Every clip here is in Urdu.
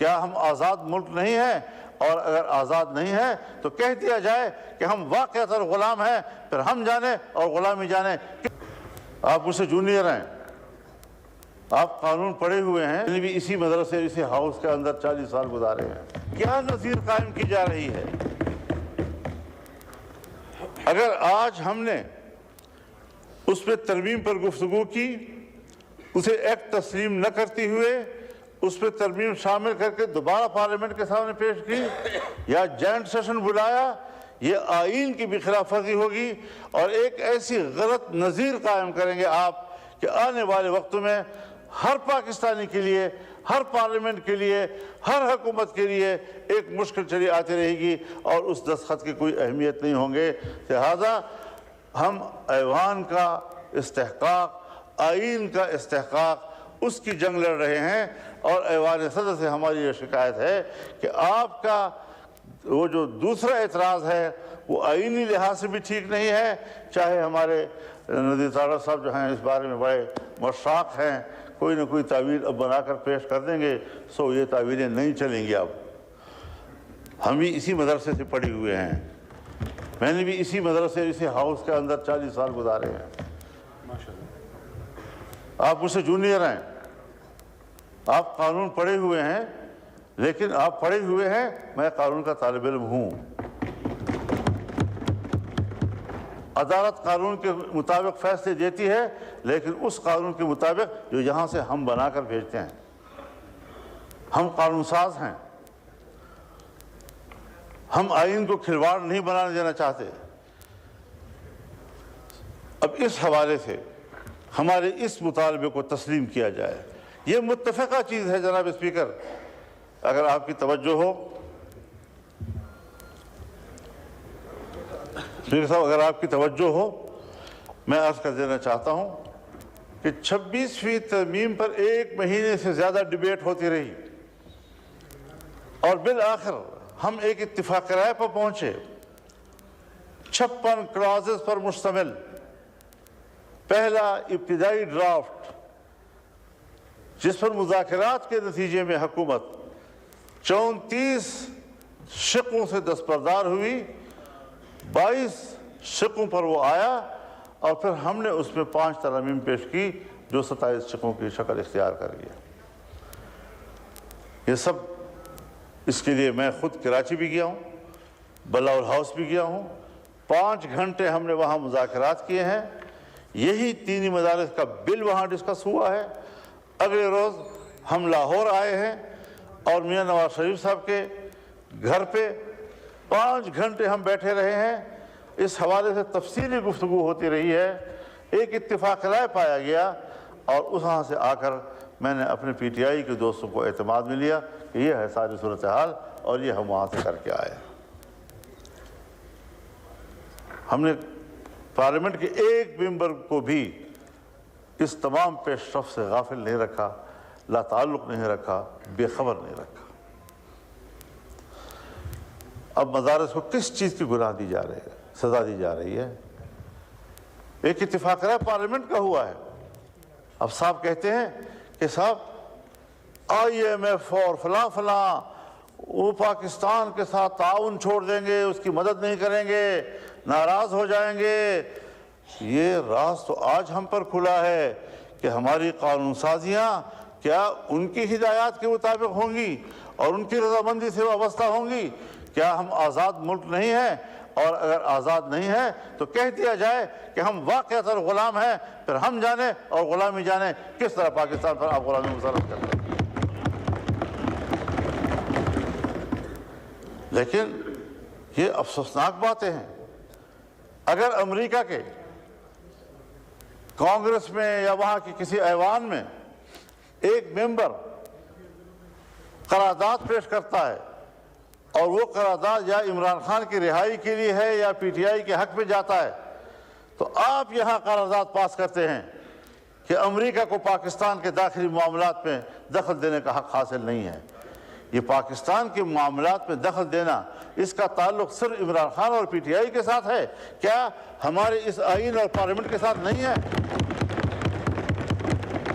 کیا ہم آزاد ملک نہیں ہیں؟ اور اگر آزاد نہیں ہے تو کہہ دیا جائے کہ ہم واقعتاً غلام ہیں، پھر ہم جانیں اور غلامی جانیں۔ آپ مجھ سے جونیئر ہیں، آپ قانون پڑھے ہوئے ہیں، میں نے بھی اسی مدرسے اسی ہاؤس کے اندر 40 سال گزارے ہیں۔ کیا نظیر قائم کی جا رہی ہے؟ اگر آج ہم نے اس پہ ترمیم پر گفتگو کی، اسے ایکٹ تسلیم نہ کرتے ہوئے اس پہ ترمیم شامل کر کے دوبارہ پارلیمنٹ کے سامنے پیش کی یا جوائنٹ سیشن بلایا، یہ آئین کی بھی خلاف ورزی ہوگی اور ایک ایسی غلط نظیر قائم کریں گے آپ کہ آنے والے وقتوں میں ہر پاکستانی کے لیے، ہر پارلیمنٹ کے لیے، ہر حکومت کے لیے ایک مشکل چلی آتی رہے گی اور اس دستخط کی کوئی اہمیت نہیں ہوں گے۔ لہٰذا ہم ایوان کا استحقاق، آئین کا استحقاق، اس کی جنگ لڑ رہے ہیں اور ایوان صدر سے ہماری یہ شکایت ہے کہ آپ کا وہ جو دوسرا اعتراض ہے وہ آئینی لحاظ سے بھی ٹھیک نہیں ہے، چاہے ہمارے نذیر تارڑ صاحب جو ہیں اس بارے میں بڑے مشتاق ہیں، کوئی نہ کوئی تعویل اب بنا کر پیش کر دیں گے، سو یہ تعویلیں نہیں چلیں گی۔ اب ہم بھی اسی مدرسے سے پڑھے ہوئے ہیں، میں نے بھی اسی مدرسے اسی ہاؤس کے اندر 40 سال گزارے ہیں۔ آپ مجھ سے جونیئر ہیں، آپ قانون پڑھے ہوئے ہیں، لیکن آپ پڑھے ہوئے ہیں، میں قانون کا طالب علم ہوں۔ عدالت قانون کے مطابق فیصلے دیتی ہے، لیکن اس قانون کے مطابق جو یہاں سے ہم بنا کر بھیجتے ہیں۔ ہم قانون ساز ہیں، ہم آئین کو کھلواڑ نہیں بنانے دینا چاہتے۔ اب اس حوالے سے ہمارے اس مطالبے کو تسلیم کیا جائے، یہ متفقہ چیز ہے جناب اسپیکر۔ اگر آپ کی توجہ ہو، اسپیکر صاحب اگر آپ کی توجہ ہو، میں عرض کر دینا چاہتا ہوں کہ 26ویں ترمیم پر 1 مہینے سے زیادہ ڈیبیٹ ہوتی رہی اور بالآخر ہم ایک اتفاق رائے پر پہنچے، 56 کلازز پر مشتمل پہلا ابتدائی ڈرافٹ، جس پر مذاکرات کے نتیجے میں حکومت 34 شقوں سے دستبردار ہوئی، 22 شقوں پر وہ آیا اور پھر ہم نے اس میں 5 ترامیم پیش کی جو 27 شقوں کی شکل اختیار کر گیا۔ یہ سب اس کے لیے میں خود کراچی بھی گیا ہوں، بلاول ہاؤس بھی گیا ہوں، 5 گھنٹے ہم نے وہاں مذاکرات کیے ہیں، یہی تینی مدارس کا بل وہاں ڈسکس ہوا ہے۔ اگلے روز ہم لاہور آئے ہیں اور میاں نواز شریف صاحب کے گھر پہ 5 گھنٹے ہم بیٹھے رہے ہیں، اس حوالے سے تفصیلی گفتگو ہوتی رہی ہے، ایک اتفاق رائے پایا گیا اور وہاں سے آ کر میں نے اپنے پی ٹی آئی کے دوستوں کو اعتماد میں لیا کہ یہ ہے ساری صورتحال اور یہ ہم وہاں سے کر کے آئے۔ ہم نے پارلیمنٹ کے ایک ممبر کو بھی اس تمام پیش رفت سے غافل نہیں رکھا، لا تعلق نہیں رکھا، بے خبر نہیں رکھا۔ اب مدارس کو کس چیز کی گناہ دی جا رہی ہے، سزا دی جا رہی ہے؟ ایک اتفاق رائے پارلیمنٹ کا ہوا ہے، اب صاحب کہتے ہیں کہ صاحب IMF اور فلاں فلاں وہ پاکستان کے ساتھ تعاون چھوڑ دیں گے، اس کی مدد نہیں کریں گے، ناراض ہو جائیں گے۔ یہ راز تو آج ہم پر کھلا ہے کہ ہماری قانون سازیاں کیا ان کی ہدایات کے مطابق ہوں گی اور ان کی رضامندی سے وابستہ ہوں گی؟ کیا ہم آزاد ملک نہیں ہیں؟ اور اگر آزاد نہیں ہے تو کہہ دیا جائے کہ ہم واقعتاً غلام ہیں، پھر ہم جانیں اور غلامی جانیں کس طرح پاکستان پر آپ غلامی مسلط کرتے ہیں۔ لیکن یہ افسوسناک باتیں ہیں۔ اگر امریکہ کے کانگریس میں یا وہاں کی کسی ایوان میں ایک ممبر قرارداد پیش کرتا ہے اور وہ قرارداد یا عمران خان کی رہائی کے لیے ہے یا پی ٹی آئی کے حق میں جاتا ہے، تو آپ یہاں قرارداد پاس کرتے ہیں کہ امریکہ کو پاکستان کے داخلی معاملات میں دخل دینے کا حق حاصل نہیں ہے۔ یہ پاکستان کے معاملات میں دخل دینا، اس کا تعلق صرف عمران خان اور پی ٹی آئی کے ساتھ ہے، کیا ہمارے اس آئین اور پارلیمنٹ کے ساتھ نہیں ہے؟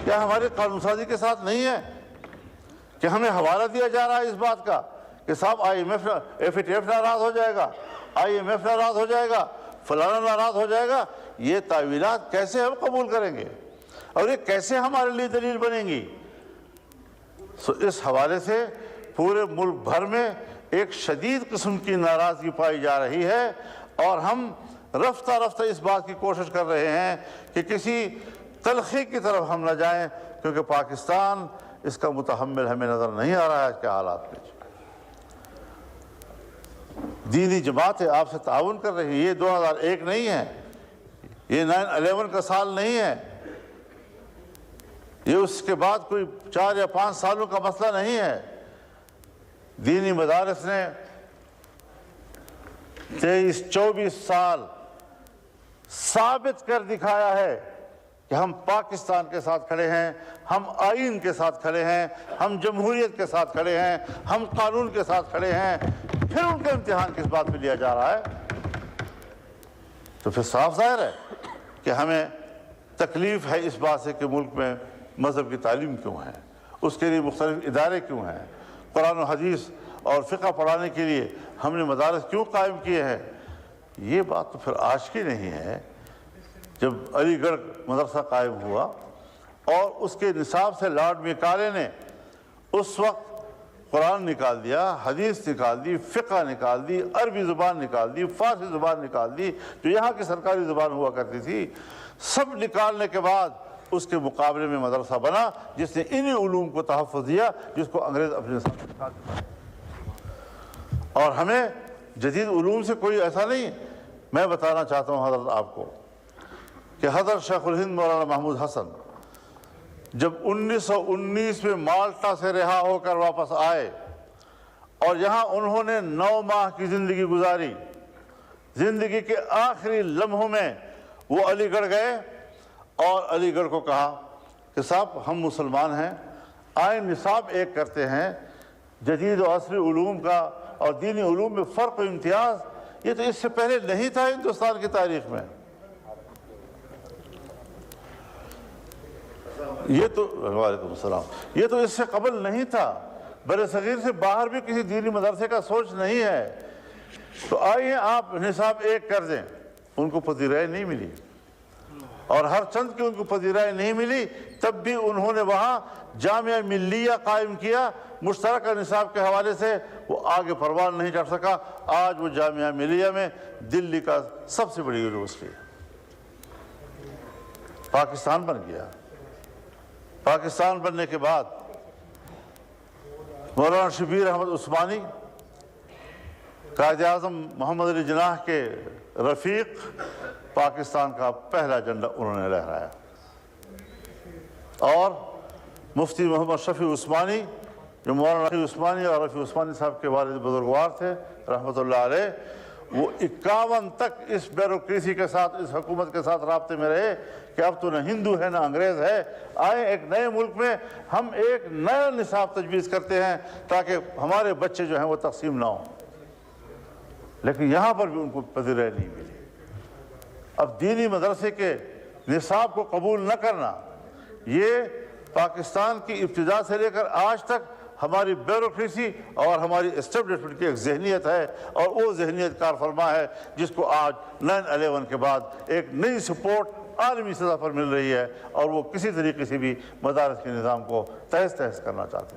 کیا ہمارے قانون سازی کے ساتھ نہیں ہے؟ کہ ہمیں حوالہ دیا جا رہا ہے اس بات کا کہ صاحب FATF ناراض ہو جائے گا، IMF ناراض ہو جائے گا، فلانا ناراض ہو جائے گا. یہ تعویلات کیسے ہم قبول کریں گے اور یہ کیسے ہمارے لیے دلیل بنیں گی؟ اس حوالے سے پورے ملک بھر میں ایک شدید قسم کی ناراضگی پائی جا رہی ہے، اور ہم رفتہ رفتہ اس بات کی کوشش کر رہے ہیں کہ کسی تلخی کی طرف ہم نہ جائیں، کیونکہ پاکستان اس کا متحمل ہمیں نظر نہیں آ رہا ہے آج کے حالات میں. دینی جماعتیں آپ سے تعاون کر رہی ہیں. یہ 2001 نہیں ہے، یہ 9/11 کا سال نہیں ہے، یہ اس کے بعد کوئی 4 یا 5 سالوں کا مسئلہ نہیں ہے. دینی مدارس نے 23-24 سال ثابت کر دکھایا ہے کہ ہم پاکستان کے ساتھ کھڑے ہیں، ہم آئین کے ساتھ کھڑے ہیں، ہم جمہوریت کے ساتھ کھڑے ہیں، ہم قانون کے ساتھ کھڑے ہیں. پھر ان کا امتحان کس بات پہ لیا جا رہا ہے؟ تو پھر صاف ظاہر ہے کہ ہمیں تکلیف ہے اس بات سے کہ ملک میں مذہب کی تعلیم کیوں ہے، اس کے لیے مختلف ادارے کیوں ہیں، قرآن و حدیث اور فقہ پڑھانے کے لیے ہم نے مدارس کیوں قائم کیے ہیں. یہ بات تو پھر آج کی نہیں ہے. جب علی گڑھ مدرسہ قائم ہوا اور اس کے نصاب سے لارڈ میکالے نے اس وقت قرآن نکال دیا، حدیث نکال دی، فقہ نکال دی، عربی زبان نکال دی، فارسی زبان نکال دی، جو یہاں کی سرکاری زبان ہوا کرتی تھی، سب نکالنے کے بعد اس کے مقابلے میں مدرسہ بنا جس نے انہی علوم کو تحفظ دیا جس کو انگریز اپنے ساتھ نکال دیا. اور ہمیں جدید علوم سے کوئی ایسا نہیں. میں بتانا چاہتا ہوں حضرت آپ کو کہ حضرت شیخ الہند مولانا محمود حسن جب 1919 میں مالٹا سے رہا ہو کر واپس آئے اور یہاں انہوں نے 9 ماہ کی زندگی گزاری، زندگی کے آخری لمحوں میں وہ علی گڑھ گئے اور علی گڑھ کو کہا کہ صاحب ہم مسلمان ہیں، آئیں نصاب ایک کرتے ہیں جدید و عصری علوم کا اور دینی علوم میں فرق و امتیاز. یہ تو اس سے پہلے نہیں تھا ہندوستان کی تاریخ میں. وعلیکم السلام. یہ تو اس سے قبل نہیں تھا. بر صغیر سے باہر بھی کسی دینی مدرسے کا سوچ نہیں ہے. تو آئیے آپ نصاب ایک کر دیں. ان کو پذیرائی نہیں ملی اور ہر چند کی ان کو پذیرائی نہیں ملی. تب بھی انہوں نے وہاں جامعہ ملیہ قائم کیا مشترکہ نصاب کے حوالے سے. وہ آگے پروان نہیں چڑھ سکا. آج وہ جامعہ ملیہ میں دلی کا سب سے بڑی یونیورسٹی ہے. پاکستان بن گیا. پاکستان بننے کے بعد مولانا شبیر احمد عثمانی قائد اعظم محمد علی جناح کے رفیق پاکستان کا پہلا جھنڈا انہوں نے لہرایا. اور مفتی محمد شفیع عثمانی جو مولانا رفیع عثمانی اور رفیع عثمانی صاحب کے والد بزرگوار تھے رحمۃ اللہ علیہ، وہ 51 تک اس بیوروکریسی کے ساتھ، اس حکومت کے ساتھ رابطے میں رہے کہ اب تو نہ ہندو ہے نہ انگریز ہے، آئیں ایک نئے ملک میں ہم ایک نیا نصاب تجویز کرتے ہیں تاکہ ہمارے بچے جو ہیں وہ تقسیم نہ ہوں. لیکن یہاں پر بھی ان کو پذیرائی نہیں ملی. اب دینی مدرسے کے نصاب کو قبول نہ کرنا یہ پاکستان کی ابتدا سے لے کر آج تک ہماری بیوروکریسی اور ہماری اسٹیبلشمنٹ کی ایک ذہنیت ہے، اور وہ ذہنیت کار فرما ہے جس کو آج 9/11 کے بعد ایک نئی سپورٹ عالمی سطح پر مل رہی ہے، اور وہ کسی طریقے سے بھی مدارس کے نظام کو تہس تہس کرنا چاہتے ہیں.